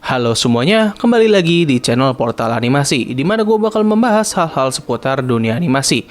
Halo semuanya, kembali lagi di channel Portal Animasi, di mana gue bakal membahas hal-hal seputar dunia animasi.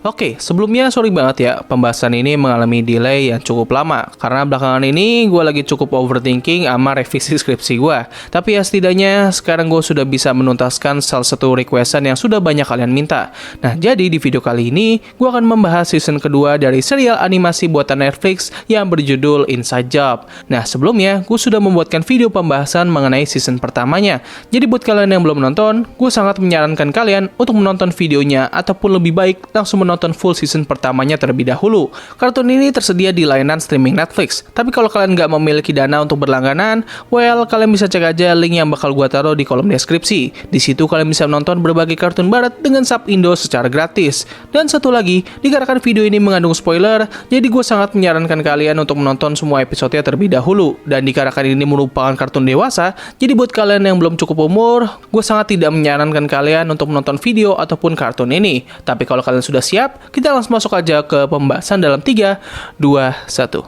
Oke, sebelumnya sorry banget ya, pembahasan ini mengalami delay yang cukup lama, karena belakangan ini gue lagi cukup overthinking sama revisi skripsi gue. Tapi ya setidaknya sekarang gue sudah bisa menuntaskan salah satu requestan yang sudah banyak kalian minta. Nah, jadi di video kali ini, gue akan membahas season kedua dari serial animasi buatan Netflix yang berjudul Inside Job. Nah, sebelumnya, gue sudah membuatkan video pembahasan mengenai season pertamanya. Jadi buat kalian yang belum nonton, gue sangat menyarankan kalian untuk menonton videonya ataupun lebih baik langsung menonton full season pertamanya terlebih dahulu. Kartun ini tersedia di layanan streaming Netflix. Tapi kalau kalian nggak memiliki dana untuk berlangganan, well, kalian bisa cek aja link yang bakal gue taruh di kolom deskripsi. Di situ kalian bisa menonton berbagai kartun barat dengan sub Indo secara gratis. Dan satu lagi, dikarenakan video ini mengandung spoiler, jadi gue sangat menyarankan kalian untuk menonton semua episodenya terlebih dahulu. Dan dikarenakan ini merupakan kartun dewasa, jadi buat kalian yang belum cukup umur, gue sangat tidak menyarankan kalian untuk menonton video ataupun kartun ini. Tapi kalau kalian sudah siap, kita langsung masuk aja ke pembahasan dalam 3, 2, 1.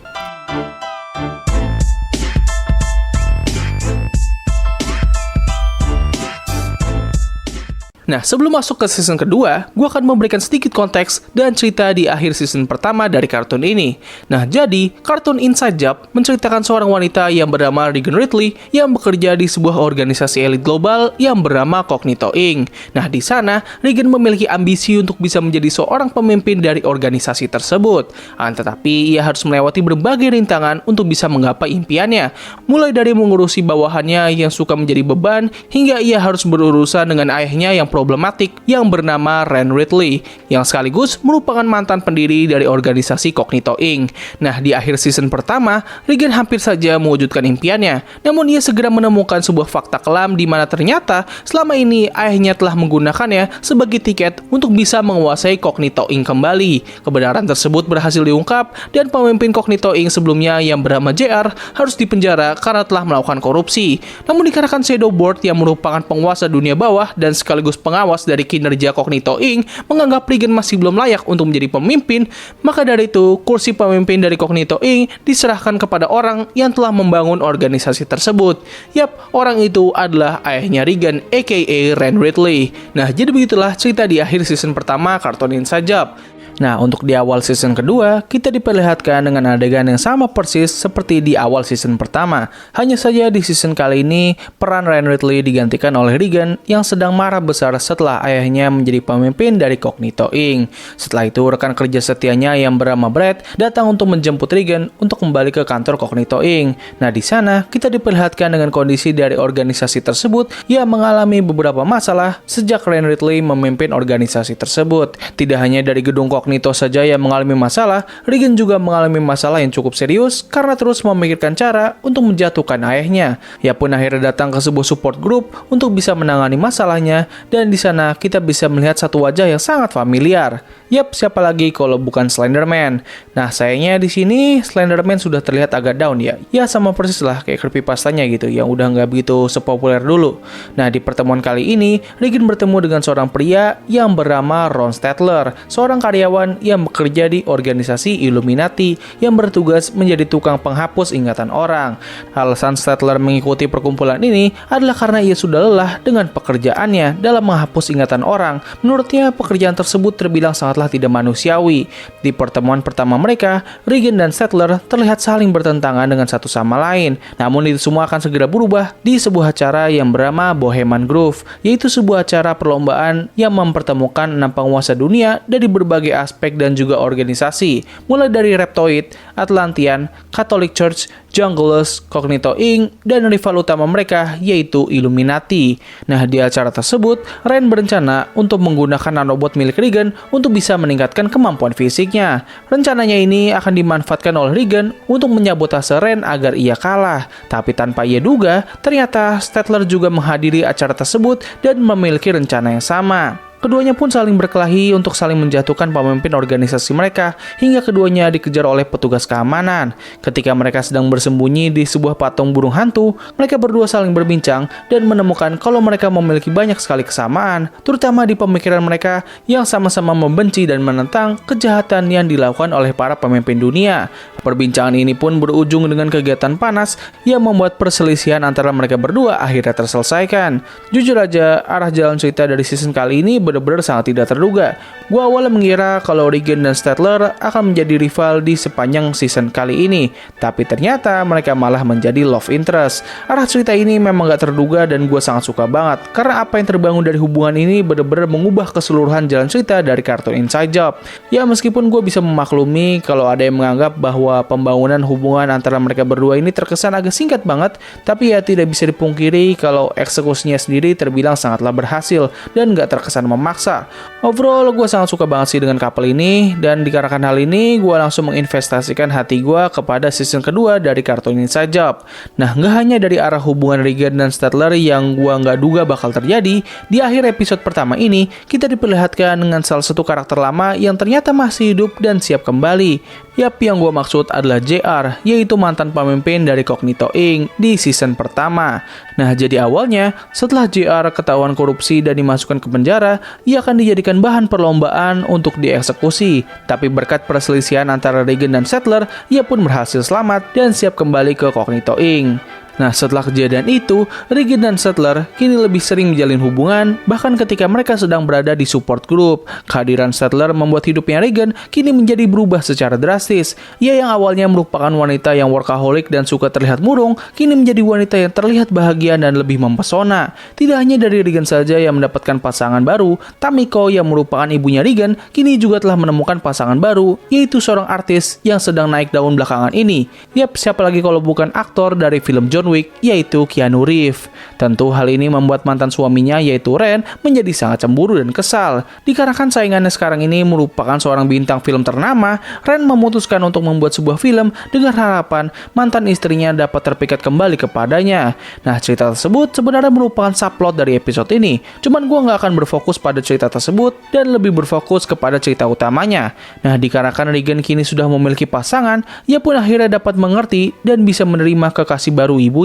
Nah, sebelum masuk ke season kedua, gue akan memberikan sedikit konteks dan cerita di akhir season pertama dari kartun ini. Nah, jadi, kartun Inside Job menceritakan seorang wanita yang bernama Regan Ridley yang bekerja di sebuah organisasi elit global yang bernama Cognito Inc. Nah, di sana, Regan memiliki ambisi untuk bisa menjadi seorang pemimpin dari organisasi tersebut. Tetapi, ia harus melewati berbagai rintangan untuk bisa menggapai impiannya. Mulai dari mengurusi bawahannya yang suka menjadi beban, hingga ia harus berurusan dengan ayahnya yang problematik yang bernama Ren Ridley, yang sekaligus merupakan mantan pendiri dari organisasi Cognito Inc. Nah, di akhir season pertama, Regan hampir saja mewujudkan impiannya, namun ia segera menemukan sebuah fakta kelam di mana ternyata selama ini ayahnya telah menggunakannya sebagai tiket untuk bisa menguasai Cognito Inc. kembali. Kebenaran tersebut berhasil diungkap, dan pemimpin Cognito Inc. sebelumnya yang bernama JR harus dipenjara karena telah melakukan korupsi. Namun dikarenakan Shadow Board yang merupakan penguasa dunia bawah dan sekaligus pengawas dari kinerja Cognito Inc. menganggap Regan masih belum layak untuk menjadi pemimpin, maka dari itu kursi pemimpin dari Cognito Inc. diserahkan kepada orang yang telah membangun organisasi tersebut. Yap, orang itu adalah ayahnya Regan, aka Ren Ridley. Nah, jadi begitulah cerita di akhir season pertama kartun Inside Job. Nah, untuk di awal season kedua, kita diperlihatkan dengan adegan yang sama persis seperti di awal season pertama. Hanya saja di season kali ini, peran Ren Ridley digantikan oleh Regan yang sedang marah besar setelah ayahnya menjadi pemimpin dari Cognito Inc. Setelah itu, rekan kerja setianya yang bernama Brad datang untuk menjemput Regan untuk kembali ke kantor Cognito Inc. Nah, di sana, kita diperlihatkan dengan kondisi dari organisasi tersebut yang mengalami beberapa masalah sejak Ren Ridley memimpin organisasi tersebut. Tidak hanya dari gedung Cognito saja yang mengalami masalah, Regan juga mengalami masalah yang cukup serius karena terus memikirkan cara untuk menjatuhkan ayahnya. Ia pun akhirnya datang ke sebuah support group untuk bisa menangani masalahnya, dan di sana kita bisa melihat satu wajah yang sangat familiar. Yap, siapa lagi kalau bukan Slenderman. Nah, sayangnya di sini Slenderman sudah terlihat agak down ya. Ya sama persis lah kayak creepypastanya gitu, yang udah nggak begitu sepopuler dulu. Nah, di pertemuan kali ini, Regan bertemu dengan seorang pria yang bernama Ron Stadler, seorang karyawan yang bekerja di organisasi Illuminati yang bertugas menjadi tukang penghapus ingatan orang. Alasan Stadler mengikuti perkumpulan ini adalah karena ia sudah lelah dengan pekerjaannya dalam menghapus ingatan orang. Menurutnya, pekerjaan tersebut terbilang sangatlah tidak manusiawi. Di pertemuan pertama mereka, Regan dan Stadler terlihat saling bertentangan dengan satu sama lain. Namun itu semua akan segera berubah di sebuah acara yang bernama Bohemian Grove, yaitu sebuah acara perlombaan yang mempertemukan 6 penguasa dunia dari berbagai aspek dan juga organisasi, mulai dari Reptoid, Atlantean, Catholic Church, Junglers, Cognito Inc., dan rival utama mereka yaitu Illuminati. Nah, di acara tersebut, Ren berencana untuk menggunakan nanobot milik Regan untuk bisa meningkatkan kemampuan fisiknya. Rencananya ini akan dimanfaatkan oleh Regan untuk menyabotase Ren agar ia kalah. Tapi tanpa ia duga, ternyata Stadler juga menghadiri acara tersebut dan memiliki rencana yang sama. Keduanya pun saling berkelahi untuk saling menjatuhkan pemimpin organisasi mereka hingga keduanya dikejar oleh petugas keamanan. Ketika mereka sedang bersembunyi di sebuah patung burung hantu, mereka berdua saling berbincang dan menemukan kalau mereka memiliki banyak sekali kesamaan, terutama di pemikiran mereka yang sama-sama membenci dan menentang kejahatan yang dilakukan oleh para pemimpin dunia. Perbincangan ini pun berujung dengan kegiatan panas yang membuat perselisihan antara mereka berdua akhirnya terselesaikan. Jujur aja, arah jalan cerita dari season kali ini benar-benar sangat tidak terduga. Gua awalnya mengira kalau Regan dan Statler akan menjadi rival di sepanjang season kali ini, tapi ternyata mereka malah menjadi love interest. Arah cerita ini memang gak terduga dan gue sangat suka banget, karena apa yang terbangun dari hubungan ini benar-benar mengubah keseluruhan jalan cerita dari kartun Inside Job. Ya meskipun gue bisa memaklumi kalau ada yang menganggap bahwa pembangunan hubungan antara mereka berdua ini terkesan agak singkat banget, tapi ya tidak bisa dipungkiri kalau eksekusinya sendiri terbilang sangatlah berhasil dan gak terkesan memaksa. Overall, gue sangat suka banget sih dengan couple ini, dan dikarenakan hal ini, gue langsung menginvestasikan hati gue kepada season kedua dari kartun Inside Job. Nah, gak hanya dari arah hubungan Regan dan Statler yang gue gak duga bakal terjadi, di akhir episode pertama ini, kita diperlihatkan dengan salah satu karakter lama yang ternyata masih hidup dan siap kembali. Yap, yang gue maksud adalah JR, yaitu mantan pemimpin dari Cognito Inc. di season pertama. Nah, jadi awalnya, setelah JR ketahuan korupsi dan dimasukkan ke penjara, ia akan dijadikan bahan perlombaan untuk dieksekusi. Tapi berkat perselisihan antara Regan dan Statler, ia pun berhasil selamat dan siap kembali ke Cognito Inc. Nah, setelah kejadian itu, Regan dan Statler kini lebih sering menjalin hubungan, bahkan ketika mereka sedang berada di support group. Kehadiran Statler membuat hidupnya Regan kini menjadi berubah secara drastis. Ia yang awalnya merupakan wanita yang workaholic dan suka terlihat murung, kini menjadi wanita yang terlihat bahagia dan lebih mempesona. Tidak hanya dari Regan saja yang mendapatkan pasangan baru, Tamiko yang merupakan ibunya Regan kini juga telah menemukan pasangan baru, yaitu seorang artis yang sedang naik daun belakangan ini. Yap, siapa lagi kalau bukan aktor dari film John Wick, yaitu Keanu Reeves. Tentu hal ini membuat mantan suaminya yaitu Ren menjadi sangat cemburu dan kesal. Dikarenakan saingannya sekarang ini merupakan seorang bintang film ternama, Ren memutuskan untuk membuat sebuah film dengan harapan mantan istrinya dapat terpikat kembali kepadanya. Nah, cerita tersebut sebenarnya merupakan subplot dari episode ini. Cuman gue gak akan berfokus pada cerita tersebut dan lebih berfokus kepada cerita utamanya. Nah, dikarenakan Regan kini sudah memiliki pasangan, ia pun akhirnya dapat mengerti dan bisa menerima kekasih baru ibunya.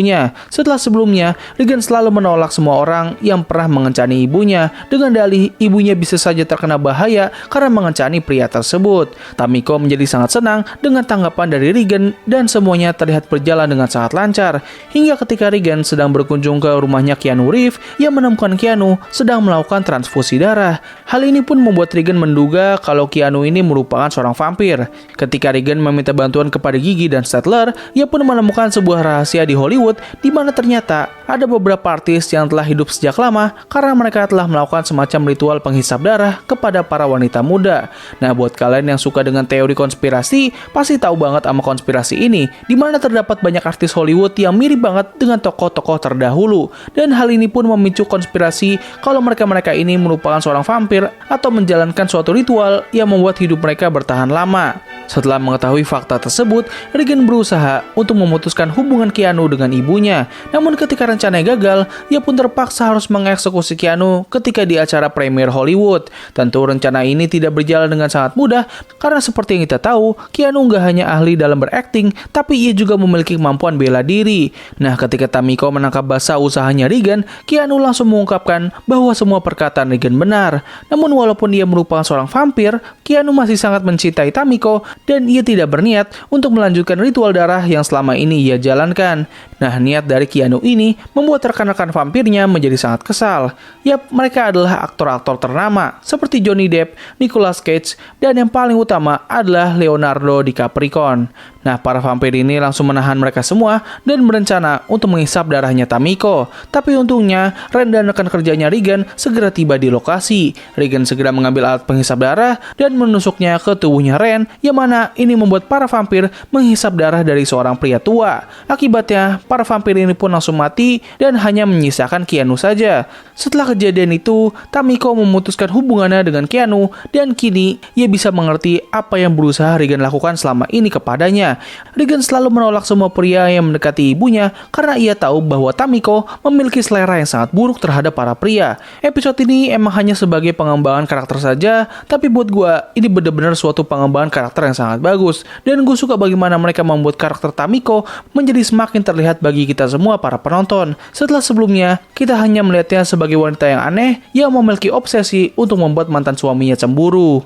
Setelah sebelumnya, Regan selalu menolak semua orang yang pernah mengencani ibunya dengan dalih ibunya bisa saja terkena bahaya karena mengencani pria tersebut. Tamiko menjadi sangat senang dengan tanggapan dari Regan dan semuanya terlihat berjalan dengan sangat lancar. Hingga ketika Regan sedang berkunjung ke rumahnya Keanu Reeves, ia menemukan Keanu sedang melakukan transfusi darah. Hal ini pun membuat Regan menduga kalau Keanu ini merupakan seorang vampir. Ketika Regan meminta bantuan kepada Gigi dan Statler, ia pun menemukan sebuah rahasia di Hollywood di mana ternyata ada beberapa artis yang telah hidup sejak lama karena mereka telah melakukan semacam ritual penghisap darah kepada para wanita muda. Nah, buat kalian yang suka dengan teori konspirasi, pasti tahu banget sama konspirasi ini, di mana terdapat banyak artis Hollywood yang mirip banget dengan tokoh-tokoh terdahulu. Dan hal ini pun memicu konspirasi kalau mereka-mereka ini merupakan seorang vampir atau menjalankan suatu ritual yang membuat hidup mereka bertahan lama. Setelah mengetahui fakta tersebut, Regan berusaha untuk memutuskan hubungan Keanu dengan ibunya. Namun ketika rencananya gagal, ia pun terpaksa harus mengeksekusi Keanu ketika di acara premier Hollywood. Tentu rencana ini tidak berjalan dengan sangat mudah, karena seperti yang kita tahu, Keanu nggak hanya ahli dalam berakting, tapi ia juga memiliki kemampuan bela diri. Nah, ketika Tamiko menangkap basah usahanya Regan, Keanu langsung mengungkapkan bahwa semua perkataan Regan benar. Namun walaupun ia merupakan seorang vampir, Keanu masih sangat mencintai Tamiko dan ia tidak berniat untuk melanjutkan ritual darah yang selama ini ia jalankan. Nah, niat dari Keanu ini membuat rekan-rekan vampirnya menjadi sangat kesal. Yap, mereka adalah aktor-aktor ternama seperti Johnny Depp, Nicolas Cage, dan yang paling utama adalah Leonardo DiCaprio. Nah, para vampir ini langsung menahan mereka semua dan berencana untuk menghisap darahnya Tamiko. Tapi untungnya, Ren dan rekan kerjanya Regan segera tiba di lokasi. Regan segera mengambil alat penghisap darah dan menusuknya ke tubuhnya Ren, yang mana ini membuat para vampir menghisap darah dari seorang pria tua. Akibatnya, para vampir ini pun langsung mati dan hanya menyisakan Keanu saja. Setelah kejadian itu, Tamiko memutuskan hubungannya dengan Keanu dan kini ia bisa mengerti apa yang berusaha Regan lakukan selama ini kepadanya. ibunya. Regan selalu menolak semua pria yang mendekati ibunya karena ia tahu bahwa Tamiko memiliki selera yang sangat buruk terhadap para pria. Episode ini emang hanya sebagai pengembangan karakter saja, tapi buat gua ini benar-benar suatu pengembangan karakter yang sangat bagus. Dan gue suka bagaimana mereka membuat karakter Tamiko menjadi semakin terlihat bagi kita semua para penonton. Setelah sebelumnya, kita hanya melihatnya sebagai wanita yang aneh yang memiliki obsesi untuk membuat mantan suaminya cemburu.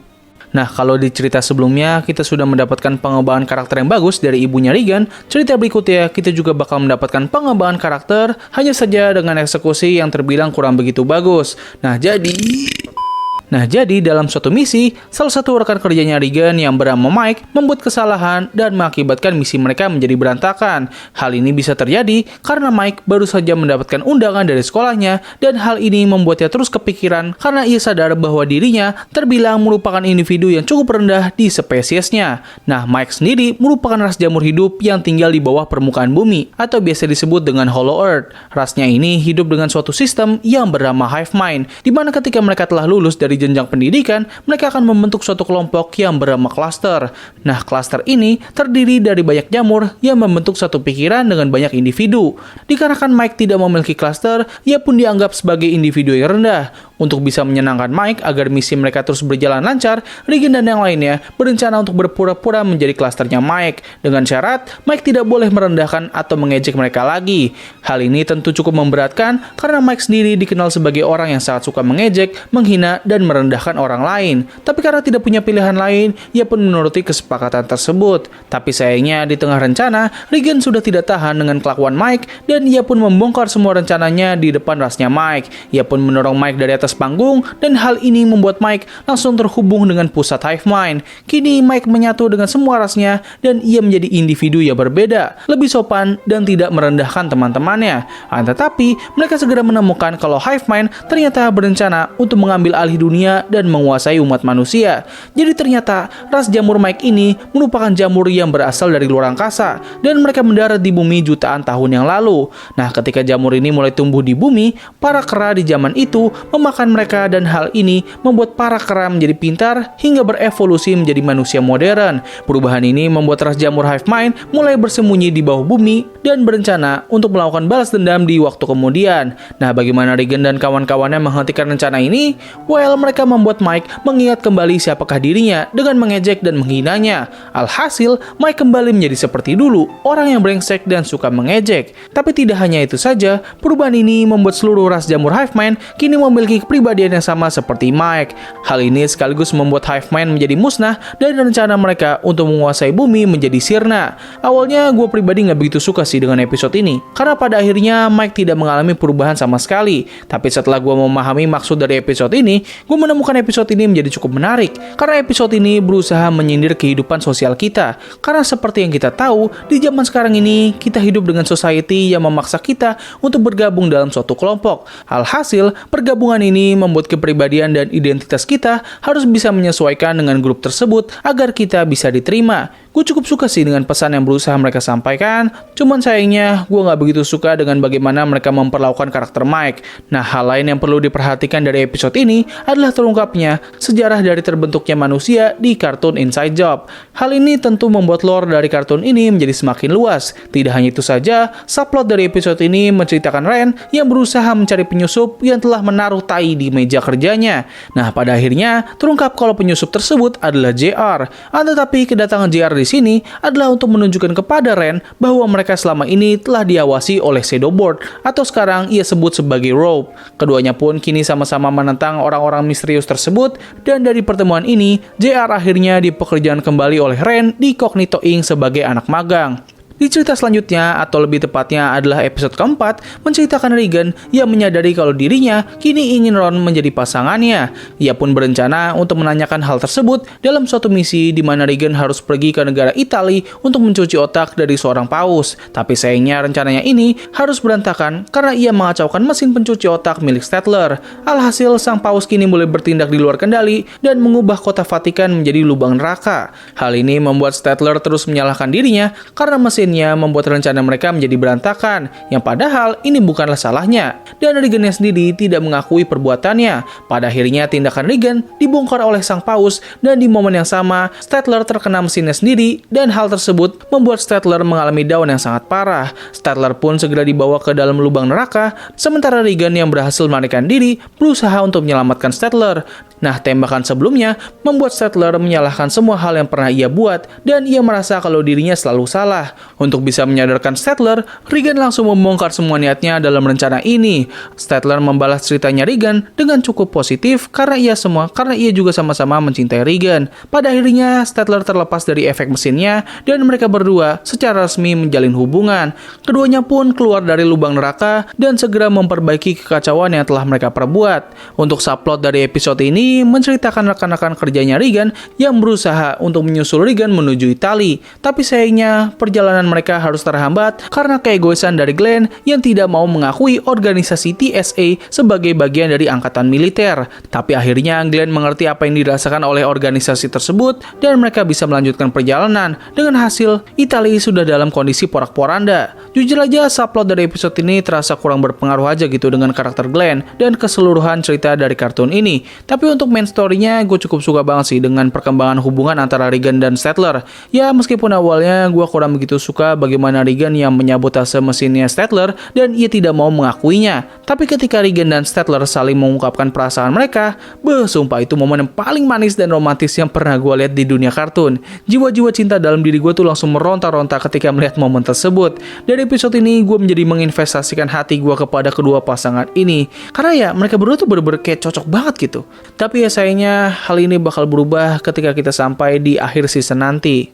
Nah, kalau di cerita sebelumnya kita sudah mendapatkan pengembangan karakter yang bagus dari ibunya Regan, cerita berikutnya kita juga bakal mendapatkan pengembangan karakter, hanya saja dengan eksekusi yang terbilang kurang begitu bagus. Nah, jadi dalam suatu misi, salah satu rekan kerjanya Regan yang bernama Mike membuat kesalahan dan mengakibatkan misi mereka menjadi berantakan. Hal ini bisa terjadi karena Mike baru saja mendapatkan undangan dari sekolahnya, dan hal ini membuatnya terus kepikiran karena ia sadar bahwa dirinya terbilang merupakan individu yang cukup rendah di spesiesnya. Nah, Mike sendiri merupakan ras jamur hidup yang tinggal di bawah permukaan bumi atau biasa disebut dengan Hollow Earth. Rasnya ini hidup dengan suatu sistem yang bernama Hive Mind, di mana ketika mereka telah lulus dari jenjang pendidikan, mereka akan membentuk suatu kelompok yang bernama cluster. Nah, cluster ini terdiri dari banyak jamur yang membentuk satu pikiran dengan banyak individu. Dikarenakan Mike tidak memiliki cluster, ia pun dianggap sebagai individu yang rendah. Untuk bisa menyenangkan Mike agar misi mereka terus berjalan lancar, Regan dan yang lainnya berencana untuk berpura-pura menjadi klasternya Mike, dengan syarat Mike tidak boleh merendahkan atau mengejek mereka lagi. Hal ini tentu cukup memberatkan karena Mike sendiri dikenal sebagai orang yang sangat suka mengejek, menghina, dan merendahkan orang lain. Tapi karena tidak punya pilihan lain, ia pun menuruti kesepakatan tersebut. Tapi sayangnya di tengah rencana, Regan sudah tidak tahan dengan kelakuan Mike, dan ia pun membongkar semua rencananya di depan rasnya Mike. Ia pun mendorong Mike dari atas panggung, dan hal ini membuat Mike langsung terhubung dengan pusat Hive Mind. Kini Mike menyatu dengan semua rasnya, dan ia menjadi individu yang berbeda, lebih sopan dan tidak merendahkan teman-temannya. Tetapi mereka segera menemukan kalau Hive Mind ternyata berencana untuk mengambil alih dunia dan menguasai umat manusia. Jadi ternyata ras jamur Mike ini merupakan jamur yang berasal dari luar angkasa, dan mereka mendarat di bumi jutaan tahun yang lalu. Nah, ketika jamur ini mulai tumbuh di bumi, para kera di zaman itu memakan mereka, dan hal ini membuat para kera menjadi pintar hingga berevolusi menjadi manusia modern. Perubahan ini membuat ras jamur Hive Mind mulai bersembunyi di bawah bumi dan berencana untuk melakukan balas dendam di waktu kemudian. Nah, bagaimana Regan dan kawan-kawannya menghentikan rencana ini? Well, mereka membuat Mike mengingat kembali siapakah dirinya dengan mengejek dan menghinanya. Alhasil, Mike kembali menjadi seperti dulu, orang yang brengsek dan suka mengejek. Tapi tidak hanya itu saja, perubahan ini membuat seluruh ras jamur Hive Mind kini memiliki kepribadian yang sama seperti Mike. Hal ini sekaligus membuat Hive Mind menjadi musnah dan rencana mereka untuk menguasai bumi menjadi sirna. Awalnya gue pribadi nggak begitu suka sih dengan episode ini, karena pada akhirnya Mike tidak mengalami perubahan sama sekali. Tapi setelah gue memahami maksud dari episode ini, gue menemukan episode ini menjadi cukup menarik, karena episode ini berusaha menyindir kehidupan sosial kita. Karena seperti yang kita tahu, di zaman sekarang ini kita hidup dengan society yang memaksa kita untuk bergabung dalam suatu kelompok. Alhasil, pergabungan ini membuat kepribadian dan identitas kita harus bisa menyesuaikan dengan grup tersebut agar kita bisa diterima. Gue cukup suka sih dengan pesan yang berusaha mereka sampaikan, cuman sayangnya gue gak begitu suka dengan bagaimana mereka memperlakukan karakter Mike. Nah, hal lain yang perlu diperhatikan dari episode ini adalah terungkapnya sejarah dari terbentuknya manusia di kartun Inside Job. Hal ini tentu membuat lore dari kartun ini menjadi semakin luas. Tidak hanya itu saja, subplot dari episode ini menceritakan Ren yang berusaha mencari penyusup yang telah menaruh tai di meja kerjanya. Nah, pada akhirnya terungkap kalau penyusup tersebut adalah JR. Tetapi kedatangan JR di sini adalah untuk menunjukkan kepada Ren bahwa mereka selama ini telah diawasi oleh Shadowboard, atau sekarang ia sebut sebagai Rope. Keduanya pun kini sama-sama menentang orang-orang misterius tersebut, dan dari pertemuan ini JR akhirnya dipekerjakan kembali oleh Ren di Cognito Inc. sebagai anak magang. Di cerita selanjutnya, atau lebih tepatnya adalah episode keempat, menceritakan Regan yang menyadari kalau dirinya kini ingin Ron menjadi pasangannya. Ia pun berencana untuk menanyakan hal tersebut dalam suatu misi di mana Regan harus pergi ke negara Italia untuk mencuci otak dari seorang paus. Tapi sayangnya rencananya ini harus berantakan karena ia mengacaukan mesin pencuci otak milik Statler. Alhasil, sang paus kini mulai bertindak di luar kendali dan mengubah kota Vatikan menjadi lubang neraka. Hal ini membuat Statler terus menyalahkan dirinya karena mesin mesinnya membuat rencana mereka menjadi berantakan, yang padahal ini bukanlah salahnya. Dan Regan sendiri tidak mengakui perbuatannya. Pada akhirnya tindakan Regan dibongkar oleh sang paus, dan di momen yang sama, Statler terkena mesinnya sendiri, dan hal tersebut membuat Statler mengalami down yang sangat parah. Statler pun segera dibawa ke dalam lubang neraka, sementara Regan yang berhasil melarikan diri berusaha untuk menyelamatkan Statler. Nah, tembakan sebelumnya membuat Statler menyalahkan semua hal yang pernah ia buat, dan ia merasa kalau dirinya selalu salah. Untuk bisa menyadarkan Statler, Regan langsung membongkar semua niatnya dalam rencana ini. Statler membalas ceritanya Regan dengan cukup positif karena ia juga sama-sama mencintai Regan. Pada akhirnya, Statler terlepas dari efek mesinnya, dan mereka berdua secara resmi menjalin hubungan. Keduanya pun keluar dari lubang neraka dan segera memperbaiki kekacauan yang telah mereka perbuat. Untuk subplot dari episode ini menceritakan rekan-rekan kerjanya Regan yang berusaha untuk menyusul Regan menuju Italia. Tapi sayangnya perjalanan mereka harus terhambat karena keegoisan dari Glenn yang tidak mau mengakui organisasi TSA sebagai bagian dari angkatan militer. Tapi akhirnya Glenn mengerti apa yang dirasakan oleh organisasi tersebut dan mereka bisa melanjutkan perjalanan. Dengan hasil, Italia sudah dalam kondisi porak-poranda. Jujur aja subplot dari episode ini terasa kurang berpengaruh aja gitu dengan karakter Glenn dan keseluruhan cerita dari kartun ini. Tapi untuk main story-nya gue cukup suka banget sih dengan perkembangan hubungan antara Regan dan Statler. Ya meskipun awalnya gue kurang begitu suka bagaimana Regan yang menyabotase mesinnya Statler dan ia tidak mau mengakuinya. Tapi ketika Regan dan Statler saling mengungkapkan perasaan mereka, sumpah itu momen yang paling manis dan romantis yang pernah gue lihat di dunia kartun. Jiwa-jiwa cinta dalam diri gue tuh langsung meronta-ronta ketika melihat momen tersebut. Dari episode ini gue menjadi menginvestasikan hati gue kepada kedua pasangan ini. Karena ya mereka berdua tuh bener-bener kayak cocok banget gitu. Tapi ya sayangnya hal ini bakal berubah ketika kita sampai di akhir season nanti.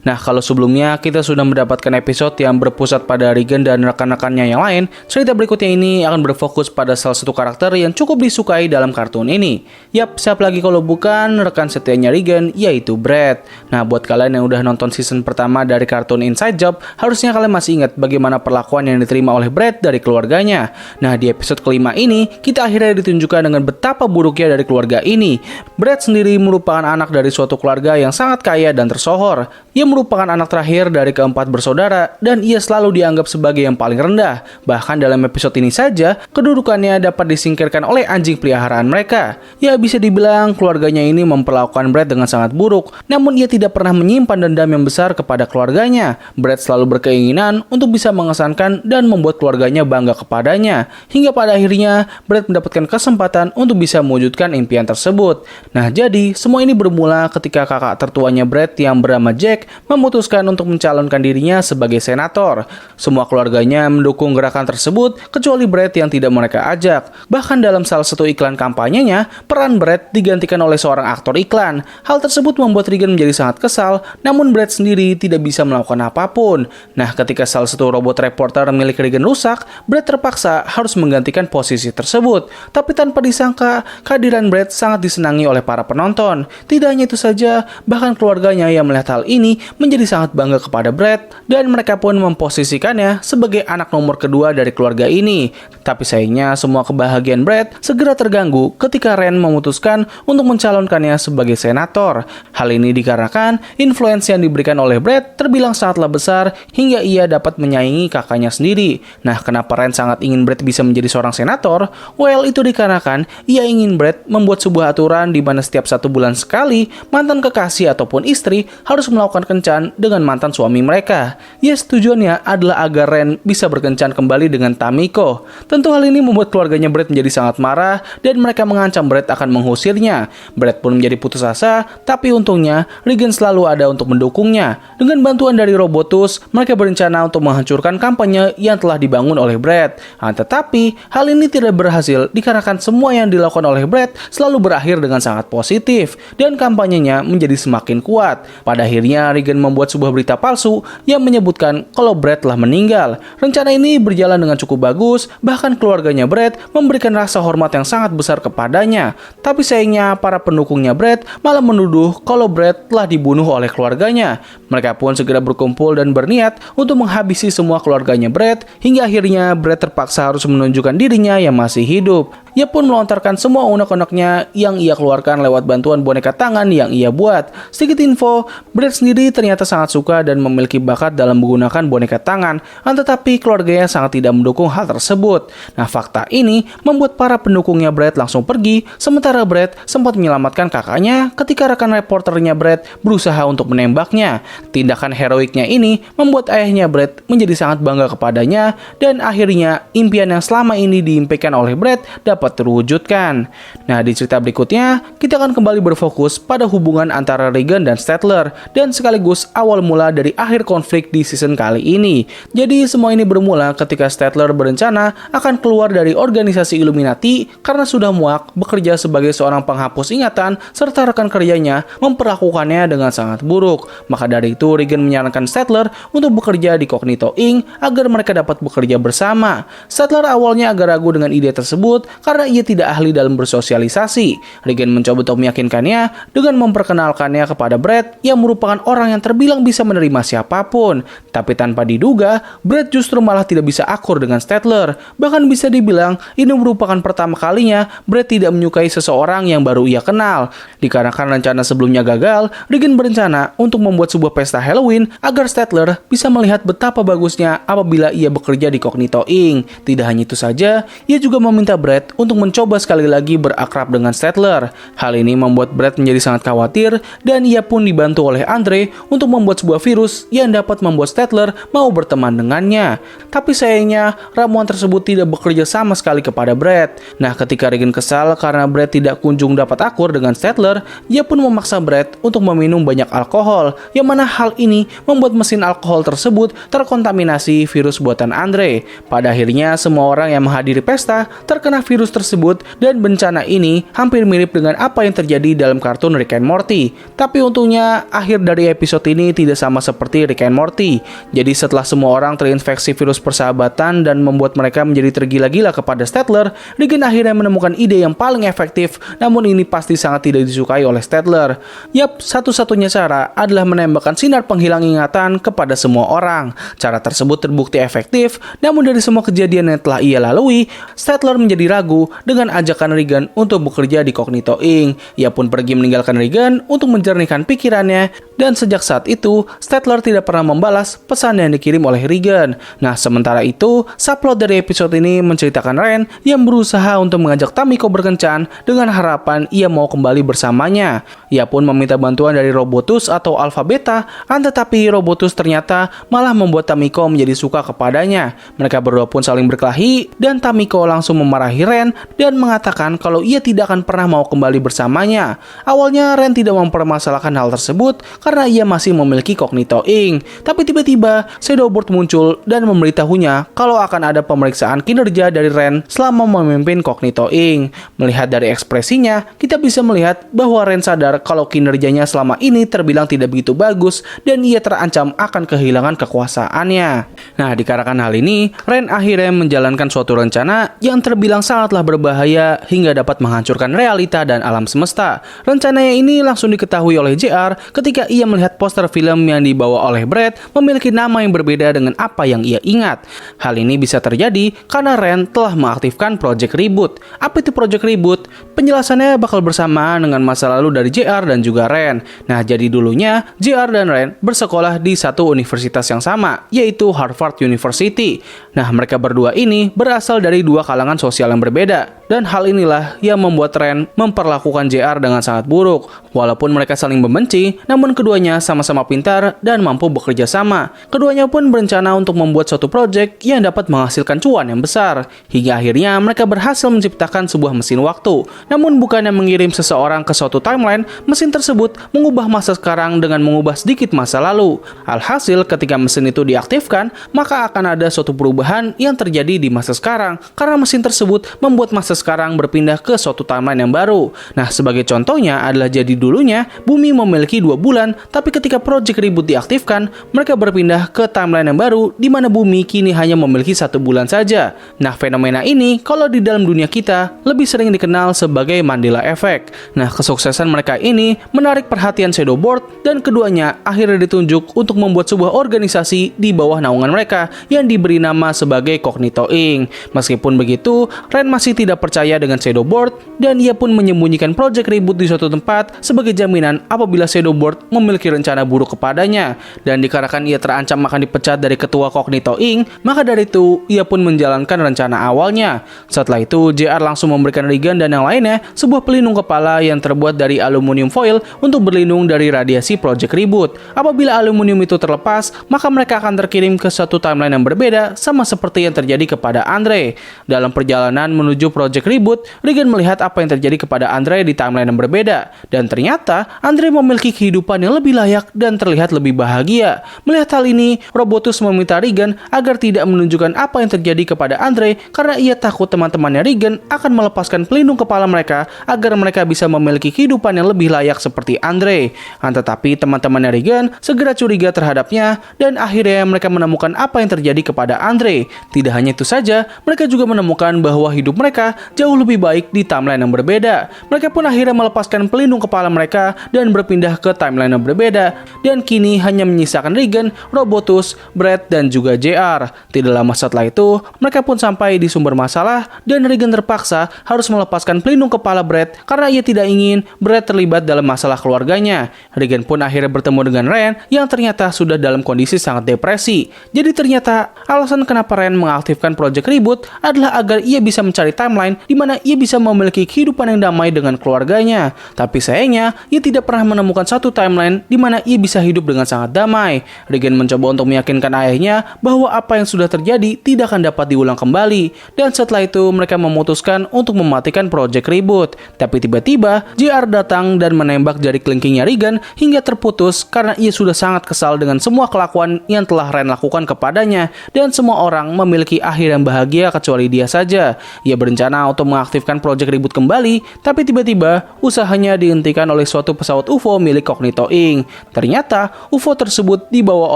Nah, kalau sebelumnya kita sudah mendapatkan episode yang berpusat pada Regan dan rekan-rekannya yang lain, cerita berikutnya ini akan berfokus pada salah satu karakter yang cukup disukai dalam kartun ini. Yap, siapa lagi kalau bukan rekan setianya Regan, yaitu Brad. Nah, buat kalian yang udah nonton season pertama dari kartun Inside Job, harusnya kalian masih ingat bagaimana perlakuan yang diterima oleh Brad dari keluarganya. Nah, di episode kelima ini, kita akhirnya ditunjukkan dengan betapa buruknya dari keluarga ini. Brad sendiri merupakan anak dari suatu keluarga yang sangat kaya dan tersohor. Ia merupakan anak terakhir dari keempat bersaudara dan ia selalu dianggap sebagai yang paling rendah. Bahkan dalam episode ini saja, kedudukannya dapat disingkirkan oleh anjing peliharaan mereka. Ya bisa dibilang keluarganya ini memperlakukan Brad dengan sangat buruk, namun ia tidak pernah menyimpan dendam yang besar kepada keluarganya. Brad selalu berkeinginan untuk bisa mengesankan dan membuat keluarganya bangga kepadanya. Hingga pada akhirnya, Brad mendapatkan kesempatan untuk bisa mewujudkan impian tersebut. Nah jadi, semua ini bermula ketika kakak tertuanya Brad yang bernama Jack memutuskan untuk mencalonkan dirinya sebagai senator. Semua keluarganya mendukung gerakan tersebut, kecuali Brad yang tidak mereka ajak. Bahkan dalam salah satu iklan kampanyenya, peran Brad digantikan oleh seorang aktor iklan. Hal tersebut membuat Regan menjadi sangat kesal, namun Brad sendiri tidak bisa melakukan apapun. Nah, ketika salah satu robot reporter milik Regan rusak, Brad terpaksa harus menggantikan posisi tersebut. Tapi tanpa disangka, kehadiran Brad sangat disenangi oleh para penonton. Tidak hanya itu saja, bahkan keluarganya yang melihat hal ini menjadi sangat bangga kepada Brad dan mereka pun memposisikannya sebagai anak nomor kedua dari keluarga ini. Tapi sayangnya semua kebahagiaan Brad segera terganggu ketika Ren memutuskan untuk mencalonkannya sebagai senator. Hal ini dikarenakan influence yang diberikan oleh Brad terbilang sangatlah besar hingga ia dapat menyaingi kakaknya sendiri. Nah, kenapa Ren sangat ingin Brad bisa menjadi seorang senator? Well, itu dikarenakan ia ingin Brad membuat sebuah aturan di mana setiap 1 bulan sekali mantan kekasih ataupun istri harus melakukan kencan dengan mantan suami mereka. Yes, tujuannya adalah agar Ren bisa berkencan kembali dengan Tamiko. Tentu hal ini membuat keluarganya Brad menjadi sangat marah dan mereka mengancam Brad akan mengusirnya. Brad pun menjadi putus asa, tapi untungnya Regan selalu ada untuk mendukungnya. Dengan bantuan dari Robotus, mereka berencana untuk menghancurkan kampanye yang telah dibangun oleh Brad. Tetapi hal ini tidak berhasil dikarenakan semua yang dilakukan oleh Brad selalu berakhir dengan sangat positif dan kampanyenya menjadi semakin kuat. Pada akhirnya Regan membuat sebuah berita palsu yang menyebutkan kalau Brad telah meninggal. Rencana ini berjalan dengan cukup bagus, bahkan keluarganya Brad memberikan rasa hormat yang sangat besar kepadanya. Tapi sayangnya para pendukungnya Brad malah menuduh kalau Brad telah dibunuh oleh keluarganya. Mereka pun segera berkumpul dan berniat untuk menghabisi semua keluarganya Brad, hingga akhirnya Brad terpaksa harus menunjukkan dirinya yang masih hidup. ia pun melontarkan semua unek-uneknya yang ia keluarkan lewat bantuan boneka tangan yang ia buat. Sedikit info, Brad sendiri ternyata sangat suka dan memiliki bakat dalam menggunakan boneka tangan, tetapi keluarganya sangat tidak mendukung hal tersebut. Nah, fakta ini membuat para pendukungnya Brad langsung pergi, sementara Brad sempat menyelamatkan kakaknya ketika rekan reporternya Brad berusaha untuk menembaknya. Tindakan heroiknya ini membuat ayahnya Brad menjadi sangat bangga kepadanya, dan akhirnya impian yang selama ini diimpikan oleh Brad dapat terwujudkan. Nah, di cerita berikutnya, kita akan kembali berfokus pada hubungan antara Regan dan Statler, dan sekaligus awal mula dari akhir konflik di season kali ini. Jadi semua ini bermula ketika Statler berencana akan keluar dari organisasi Illuminati karena sudah muak bekerja sebagai seorang penghapus ingatan serta rekan kerjanya memperlakukannya dengan sangat buruk. Maka dari itu Regan menyarankan Statler untuk bekerja di Cognito Inc. agar mereka dapat bekerja bersama. Statler awalnya agak ragu dengan ide tersebut karena ia tidak ahli dalam bersosialisasi. Regan mencoba untuk meyakinkannya dengan memperkenalkannya kepada Brad yang merupakan orang yang terbilang bisa menerima siapapun. Tapi tanpa diduga, Brad justru malah tidak bisa akur dengan Statler. Bahkan bisa dibilang ini merupakan pertama kalinya Brad tidak menyukai seseorang yang baru ia kenal. Dikarenakan rencana sebelumnya gagal, Regan berencana untuk membuat sebuah pesta Halloween agar Statler bisa melihat betapa bagusnya apabila ia bekerja di Cognito Inc. Tidak hanya itu saja, ia juga meminta Brad untuk mencoba sekali lagi berakrab dengan Statler. Hal ini membuat Brad menjadi sangat khawatir dan ia pun dibantu oleh Andre untuk membuat sebuah virus yang dapat membuat Statler mau berteman dengannya. Tapi sayangnya, ramuan tersebut tidak bekerja sama sekali kepada Brad. Nah, ketika Regan kesal karena Brad tidak kunjung dapat akur dengan Statler, ia pun memaksa Brad untuk meminum banyak alkohol, yang mana hal ini membuat mesin alkohol tersebut terkontaminasi virus buatan Andre. Pada akhirnya, semua orang yang menghadiri pesta terkena virus tersebut, dan bencana ini hampir mirip dengan apa yang terjadi dalam kartun Rick and Morty. Tapi untungnya, akhir dari episode ini tidak sama seperti Rick and Morty. Jadi setelah semua orang terinfeksi virus persahabatan dan membuat mereka menjadi tergila-gila kepada Statler, Regan akhirnya menemukan ide yang paling efektif, namun ini pasti sangat tidak disukai oleh Statler. Yap, satu-satunya cara adalah menembakkan sinar penghilang ingatan kepada semua orang. Cara tersebut terbukti efektif, namun dari semua kejadian yang telah ia lalui, Statler menjadi ragu dengan ajakan Regan untuk bekerja di Cognito Inc. Ia pun pergi meninggalkan Regan untuk menjernihkan pikirannya, dan sejak saat itu, Statler tidak pernah membalas pesan yang dikirim oleh Regan. Nah, sementara itu, subplot dari episode ini menceritakan Ren yang berusaha untuk mengajak Tamiko berkencan dengan harapan ia mau kembali bersamanya. Ia pun meminta bantuan dari Robotus atau Alpha Beta, tetapi Robotus ternyata malah membuat Tamiko menjadi suka kepadanya. Mereka berdua pun saling berkelahi, dan Tamiko langsung memarahi Ren dan mengatakan kalau ia tidak akan pernah mau kembali bersamanya. Awalnya Ren tidak mempermasalahkan hal tersebut karena ia masih memiliki Cognito Inc. Tapi tiba-tiba Shadowboard muncul dan memberitahunya kalau akan ada pemeriksaan kinerja dari Ren selama memimpin Cognito Inc. Melihat dari ekspresinya, kita bisa melihat bahwa Ren sadar kalau kinerjanya selama ini terbilang tidak begitu bagus dan ia terancam akan kehilangan kekuasaannya. Nah, dikarenakan hal ini, Ren akhirnya menjalankan suatu rencana yang terbilang sangatlah berbahaya hingga dapat menghancurkan realita dan alam semesta. Rencananya ini langsung diketahui oleh JR ketika ia melihat poster film yang dibawa oleh Brad memiliki nama yang berbeda dengan apa yang ia ingat. Hal ini bisa terjadi karena Ren telah mengaktifkan Project Reboot. Apa itu Project Reboot? Penjelasannya bakal bersamaan dengan masa lalu dari JR dan juga Ren. Nah, jadi dulunya JR dan Ren bersekolah di satu universitas yang sama, yaitu Harvard University. Nah, mereka berdua ini berasal dari dua kalangan sosial yang berbeda, dan hal inilah yang membuat Ren memperlakukan JR dengan sangat buruk. Walaupun mereka saling membenci, namun keduanya sama-sama pintar dan mampu bekerja sama. Keduanya pun berencana untuk membuat suatu proyek yang dapat menghasilkan cuan yang besar. Hingga akhirnya mereka berhasil menciptakan sebuah mesin waktu. Namun bukannya mengirim seseorang ke suatu timeline, mesin tersebut mengubah masa sekarang dengan mengubah sedikit masa lalu. Alhasil ketika mesin itu diaktifkan, maka akan ada suatu perubahan yang terjadi di masa sekarang karena mesin tersebut membuat masa sekarang berpindah ke suatu timeline yang baru. Nah, sebagai contohnya adalah jadi dulunya bumi memiliki 2 bulan Regan, tapi ketika Project Reboot diaktifkan, mereka berpindah ke timeline yang baru di mana bumi kini hanya memiliki 1 bulan saja. Nah, fenomena ini kalau di dalam dunia kita lebih sering dikenal sebagai Mandela Effect. Nah, kesuksesan mereka ini menarik perhatian Shadowboard dan keduanya akhirnya ditunjuk untuk membuat sebuah organisasi di bawah naungan mereka yang diberi nama sebagai Cognito Inc. Meskipun begitu, Ren masih tidak percaya dengan Shadowboard dan ia pun menyembunyikan Project Reboot di suatu tempat sebagai jaminan apabila Shadowboard memiliki rencana buruk kepadanya. Dan dikarenakan ia terancam akan dipecat dari ketua Cognito Inc., maka dari itu ia pun menjalankan rencana awalnya. Setelah itu, JR langsung memberikan Regan dan yang lainnya sebuah pelindung kepala yang terbuat dari aluminium foil untuk berlindung dari radiasi Project Reboot. Apabila aluminium itu terlepas, maka mereka akan terkirim ke satu timeline yang berbeda, sama seperti yang terjadi kepada Andre. Dalam perjalanan menuju Project Reboot, Regan melihat apa yang terjadi kepada Andre di timeline yang berbeda. Dan ternyata, Andre memiliki kehidupan yang lebih layak dan terlihat lebih bahagia. Melihat hal ini, Robotus meminta Regan agar tidak menunjukkan apa yang terjadi kepada Andre karena ia takut teman-temannya Regan akan melepaskan pelindung kepala mereka agar mereka bisa memiliki kehidupan yang lebih layak seperti Andre. Tetapi teman-temannya Regan segera curiga terhadapnya dan akhirnya mereka menemukan apa yang terjadi kepada Andre. Tidak hanya itu saja, mereka juga menemukan bahwa hidup mereka jauh lebih baik di timeline yang berbeda. Mereka pun akhirnya melepaskan pelindung kepala mereka dan berpindah ke timeline yang berbeda. Dan kini hanya menyisakan Regan, Robotus, Brett, dan juga JR. Tidak lama setelah itu, mereka pun sampai di sumber masalah dan Regan terpaksa harus melepaskan pelindung kepala Brett karena ia tidak ingin Brett terlibat dalam masalah keluarganya. Regan pun akhirnya bertemu dengan Ren yang ternyata sudah dalam kondisi sangat depresi. Jadi ternyata alasan kenapa Ren mengaktifkan Project Reboot adalah agar ia bisa mencari timeline di mana ia bisa memiliki kehidupan yang damai dengan keluarganya. Tapi sayangnya, ia tidak pernah menemukan satu timeline di mana ia bisa hidup dengan sangat damai. Regan mencoba untuk meyakinkan ayahnya bahwa apa yang sudah terjadi tidak akan dapat diulang kembali. Dan setelah itu mereka memutuskan untuk mematikan Project Reboot. Tapi tiba-tiba JR datang dan menembak jari kelingkingnya Regan hingga terputus karena ia sudah sangat kesal dengan semua kelakuan yang telah Ren lakukan kepadanya dan semua orang memiliki akhir yang bahagia kecuali dia saja. Ia berencana untuk mengaktifkan Project Reboot kembali, tapi tiba-tiba usahanya dihentikan oleh suatu pesawat UFO milik Cognito Inc. Ternyata UFO tersebut dibawa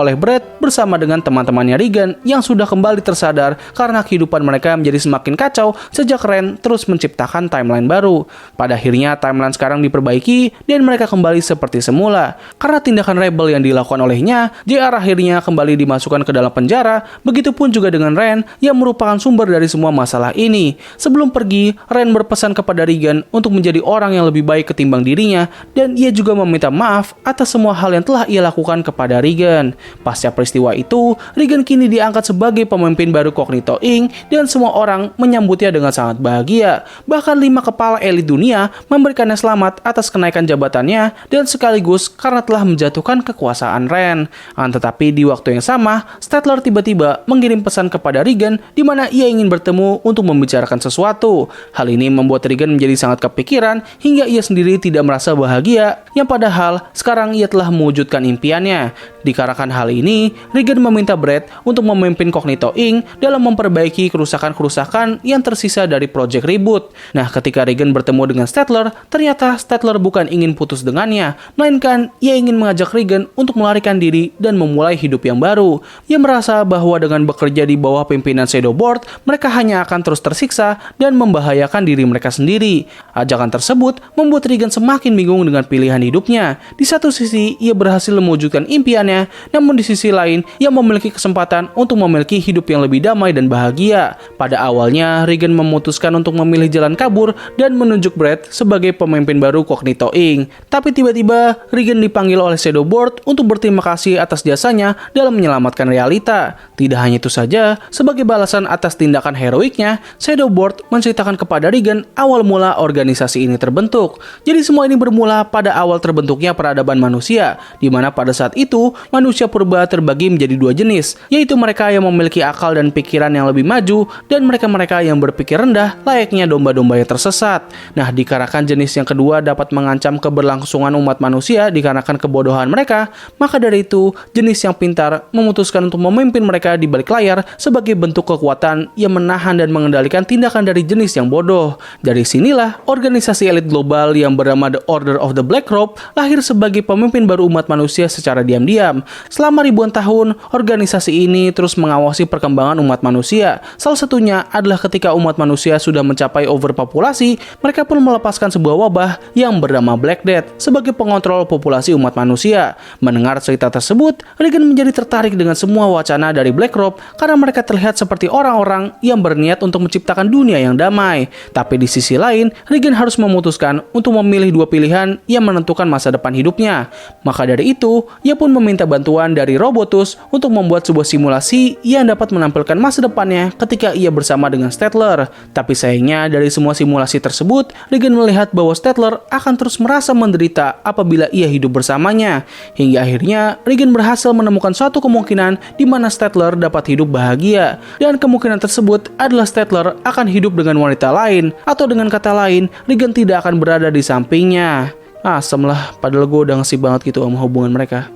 oleh Brett bersama dengan teman-temannya Regan yang sudah kembali tersadar karena kehidupan mereka menjadi semakin kacau sejak Ren terus menciptakan timeline baru. Pada akhirnya timeline sekarang diperbaiki dan mereka kembali seperti semula. Karena tindakan rebel yang dilakukan olehnya, JR akhirnya kembali dimasukkan ke dalam penjara. Begitupun juga dengan Ren yang merupakan sumber dari semua masalah ini. Sebelum pergi, Ren berpesan kepada Regan untuk menjadi orang yang lebih baik ketimbang dirinya dan ia juga meminta maaf atas semua hal yang telah ia lakukan kepada Regan. Pasca peristiwa itu, Regan kini diangkat sebagai pemimpin baru Cognito Inc. dan semua orang menyambutnya dengan sangat bahagia. Bahkan 5 kepala elit dunia memberikannya selamat atas kenaikan jabatannya dan sekaligus karena telah menjatuhkan kekuasaan Ren. Tetapi di waktu yang sama, Statler tiba-tiba mengirim pesan kepada Regan di mana ia ingin bertemu untuk membicarakan sesuatu. Hal ini membuat Regan menjadi sangat kepikiran hingga ia sendiri tidak merasa bahagia, yang padahal sekarang ia telah mewujudkan impiannya. Dikarenakan hal ini, Regan meminta Brett untuk memimpin Cognito Inc. dalam memperbaiki kerusakan-kerusakan yang tersisa dari Project Reboot. Nah, ketika Regan bertemu dengan Statler, ternyata Statler bukan ingin putus dengannya, melainkan ia ingin mengajak Regan untuk melarikan diri dan memulai hidup yang baru. Ia merasa bahwa dengan bekerja di bawah pimpinan Shadowboard, mereka hanya akan terus tersiksa dan membahayakan diri mereka sendiri. Ajakan tersebut membuat Regan semakin bingung dengan pilihan hidupnya. Di satu sisi, ia berhasil mewujudkan impiannya, namun di sisi lain, ia memiliki kesempatan untuk memiliki hidup yang lebih damai dan bahagia. Pada awalnya, Regan memutuskan untuk memilih jalan kabur dan menunjuk Brett sebagai pemimpin baru Cognito Inc. Tapi tiba-tiba, Regan dipanggil oleh Shadowboard untuk berterima kasih atas jasanya dalam menyelamatkan realita. Tidak hanya itu saja, sebagai balasan atas tindakan heroiknya, Shadowboard menceritakan kepada Regan awal mula organisasi ini terbentuk. Jadi semua ini bermula pada awal terbentuknya peradaban manusia, di mana pada saat itu manusia purba terbagi menjadi dua jenis, yaitu mereka yang memiliki akal dan pikiran yang lebih maju, dan mereka-mereka yang berpikir rendah layaknya domba-domba yang tersesat. Nah, dikarenakan jenis yang kedua dapat mengancam keberlangsungan umat manusia dikarenakan kebodohan mereka, maka dari itu, jenis yang pintar memutuskan untuk memimpin mereka di balik layar sebagai bentuk kekuatan yang menahan dan mengendalikan tindakan dari jenis yang bodoh. Dari sinilah, organisasi elit global yang bernama The Order of the Black Robe lahir sebagai pemimpin baru umat manusia secara diam-diam. Selama ribuan tahun, organisasi ini terus mengawasi perkembangan umat manusia. Salah satunya adalah ketika umat manusia sudah mencapai overpopulasi, mereka pun melepaskan sebuah wabah yang bernama Black Death sebagai pengontrol populasi umat manusia. Mendengar cerita tersebut, Regan menjadi tertarik dengan semua wacana dari Black Robe karena mereka terlihat seperti orang-orang yang berniat untuk menciptakan dunia yang damai. Tapi di sisi lain, Regan harus memutuskan untuk memilih dua pilihan yang menentukan masa depan hidupnya. Maka dari itu, ia pun meminta bantuan dari Robotus untuk membuat sebuah simulasi yang dapat menampilkan masa depannya ketika ia bersama dengan Statler. Tapi sayangnya dari semua simulasi tersebut, Regan melihat bahwa Statler akan terus merasa menderita apabila ia hidup bersamanya. Hingga akhirnya, Regan berhasil menemukan suatu kemungkinan di mana Statler dapat hidup bahagia. Dan kemungkinan tersebut adalah Statler akan hidup dengan wanita lain, atau dengan kata lain, Regan tidak akan berada di sampingnya. Asem lah, padahal gue udah ngasih banget gitu sama hubungan mereka.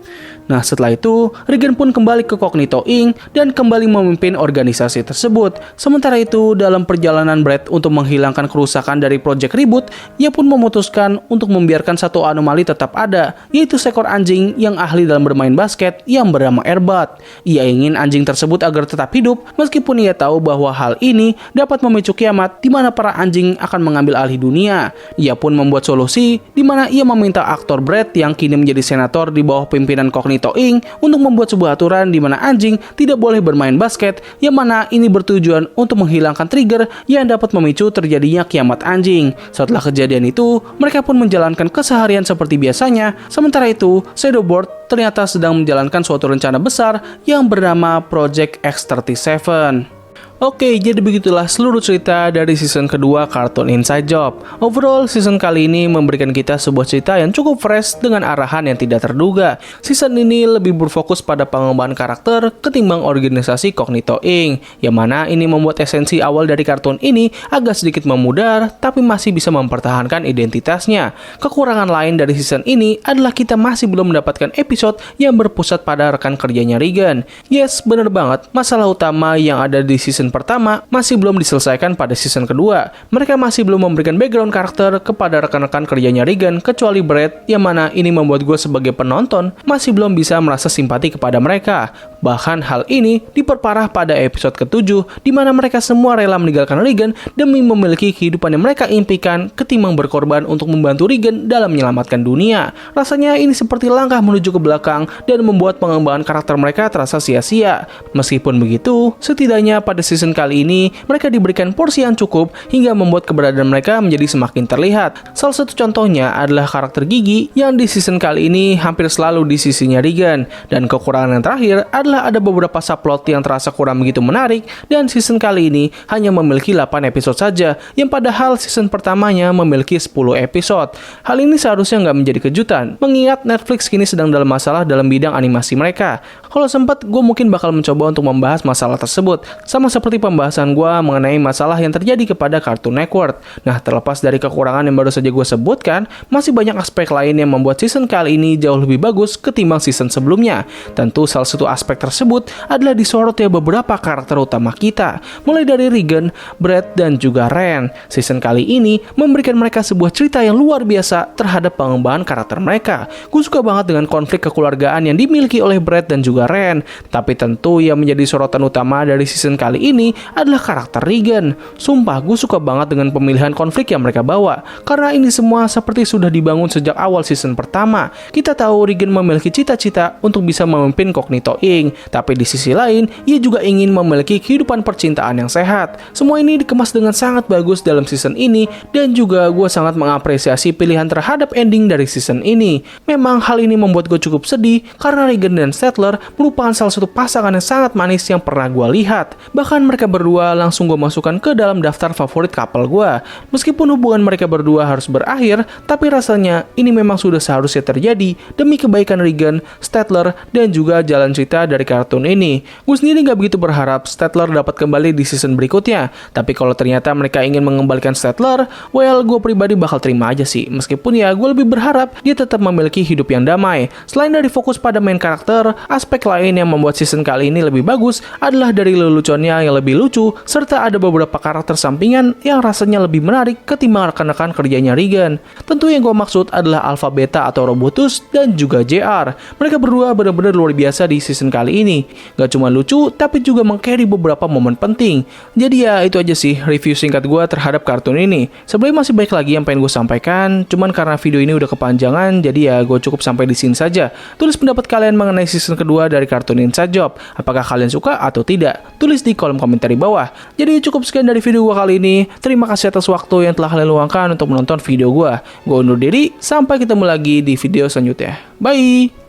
Nah, setelah itu, Regan pun kembali ke Cognito Inc. dan kembali memimpin organisasi tersebut. Sementara itu, dalam perjalanan Brett untuk menghilangkan kerusakan dari Project Reboot, ia pun memutuskan untuk membiarkan satu anomali tetap ada, yaitu seekor anjing yang ahli dalam bermain basket yang bernama Airbat. Ia ingin anjing tersebut agar tetap hidup, meskipun ia tahu bahwa hal ini dapat memicu kiamat di mana para anjing akan mengambil alih dunia. Ia pun membuat solusi di mana ia meminta aktor Brett yang kini menjadi senator di bawah pimpinan Cognito Inc. untuk membuat sebuah aturan di mana anjing tidak boleh bermain basket, yang mana ini bertujuan untuk menghilangkan trigger yang dapat memicu terjadinya kiamat anjing. Setelah kejadian itu, mereka pun menjalankan keseharian seperti biasanya. Sementara itu, Shadowboard ternyata sedang menjalankan suatu rencana besar yang bernama Project X-37. Oke, jadi begitulah seluruh cerita dari season kedua Cartoon Inside Job. Overall, season kali ini memberikan kita sebuah cerita yang cukup fresh dengan arahan yang tidak terduga. Season ini lebih berfokus pada pengembangan karakter ketimbang organisasi Cognito Inc. Yang mana ini membuat esensi awal dari kartun ini agak sedikit memudar, tapi masih bisa mempertahankan identitasnya. Kekurangan lain dari season ini adalah kita masih belum mendapatkan episode yang berpusat pada rekan kerjanya Regan. Yes, bener banget, masalah utama yang ada di season pertama masih belum diselesaikan pada season kedua. Mereka masih belum memberikan background karakter kepada rekan-rekan kerjanya Regan kecuali Brett, yang mana ini membuat gue sebagai penonton masih belum bisa merasa simpati kepada mereka. Bahkan hal ini diperparah pada episode ke-7 di mana mereka semua rela meninggalkan Regan demi memiliki kehidupan yang mereka impikan ketimbang berkorban untuk membantu Regan dalam menyelamatkan dunia. Rasanya ini seperti langkah menuju ke belakang dan membuat pengembangan karakter mereka terasa sia-sia. Meskipun begitu, setidaknya pada season kali ini mereka diberikan porsi yang cukup hingga membuat keberadaan mereka menjadi semakin terlihat. Salah satu contohnya adalah karakter Gigi yang di season kali ini hampir selalu di sisinya Regan. Dan kekurangan yang terakhir adalah ada beberapa subplot yang terasa kurang begitu menarik, dan season kali ini hanya memiliki 8 episode saja, yang padahal season pertamanya memiliki 10 episode. Hal ini seharusnya nggak menjadi kejutan, mengingat Netflix kini sedang dalam masalah dalam bidang animasi mereka. Kalau sempat, gue mungkin bakal mencoba untuk membahas masalah tersebut, sama seperti pembahasan gue mengenai masalah yang terjadi kepada Cartoon Network. Nah, terlepas dari kekurangan yang baru saja gue sebutkan, masih banyak aspek lain yang membuat season kali ini jauh lebih bagus ketimbang season sebelumnya. Tentu salah satu aspek tersebut adalah disorotnya beberapa karakter utama kita, mulai dari Regan, Brett, dan juga Ren. Season kali ini memberikan mereka sebuah cerita yang luar biasa terhadap pengembangan karakter mereka. Gue suka banget dengan konflik kekeluargaan yang dimiliki oleh Brett dan juga Ren, tapi tentu yang menjadi sorotan utama dari season kali ini adalah karakter Regan. Sumpah, gue suka banget dengan pemilihan konflik yang mereka bawa, karena ini semua seperti sudah dibangun sejak awal season pertama. Kita tahu Regan memiliki cita-cita untuk bisa memimpin Cognito Inc., tapi di sisi lain, ia juga ingin memiliki kehidupan percintaan yang sehat. Semua ini dikemas dengan sangat bagus dalam season ini, dan juga gue sangat mengapresiasi pilihan terhadap ending dari season ini. Memang hal ini membuat gue cukup sedih, karena Regan dan Statler merupakan salah satu pasangan yang sangat manis yang pernah gue lihat. Bahkan Dan mereka berdua langsung gue masukkan ke dalam daftar favorit couple gue. Meskipun hubungan mereka berdua harus berakhir, tapi rasanya ini memang sudah seharusnya terjadi demi kebaikan Regan, Statler, dan juga jalan cerita dari kartun ini. Gue sendiri gak begitu berharap Statler dapat kembali di season berikutnya, tapi kalau ternyata mereka ingin mengembalikan Statler, well, gue pribadi bakal terima aja sih. Meskipun ya gue lebih berharap dia tetap memiliki hidup yang damai. Selain dari fokus pada main karakter, aspek lain yang membuat season kali ini lebih bagus adalah dari leluconnya yang lebih lucu, serta ada beberapa karakter sampingan yang rasanya lebih menarik ketimbang rekan-rekan kerjanya Regan. Tentu yang gue maksud adalah Alpha Beta atau Robotus dan juga JR. Mereka berdua benar-benar luar biasa di season kali ini. Gak cuma lucu, tapi juga meng-carry beberapa momen penting. Jadi ya itu aja sih review singkat gue terhadap kartun ini. Sebenarnya masih banyak lagi yang pengen gue sampaikan, cuman karena video ini udah kepanjangan, jadi ya gue cukup sampai di sini saja. Tulis pendapat kalian mengenai season kedua dari kartun Inside Job. Apakah kalian suka atau tidak? Tulis di kolom komentar di bawah. Jadi cukup sekian dari video gue kali ini. Terima kasih atas waktu yang telah kalian luangkan untuk menonton video gue. Gue undur diri, sampai ketemu lagi di video selanjutnya. Bye!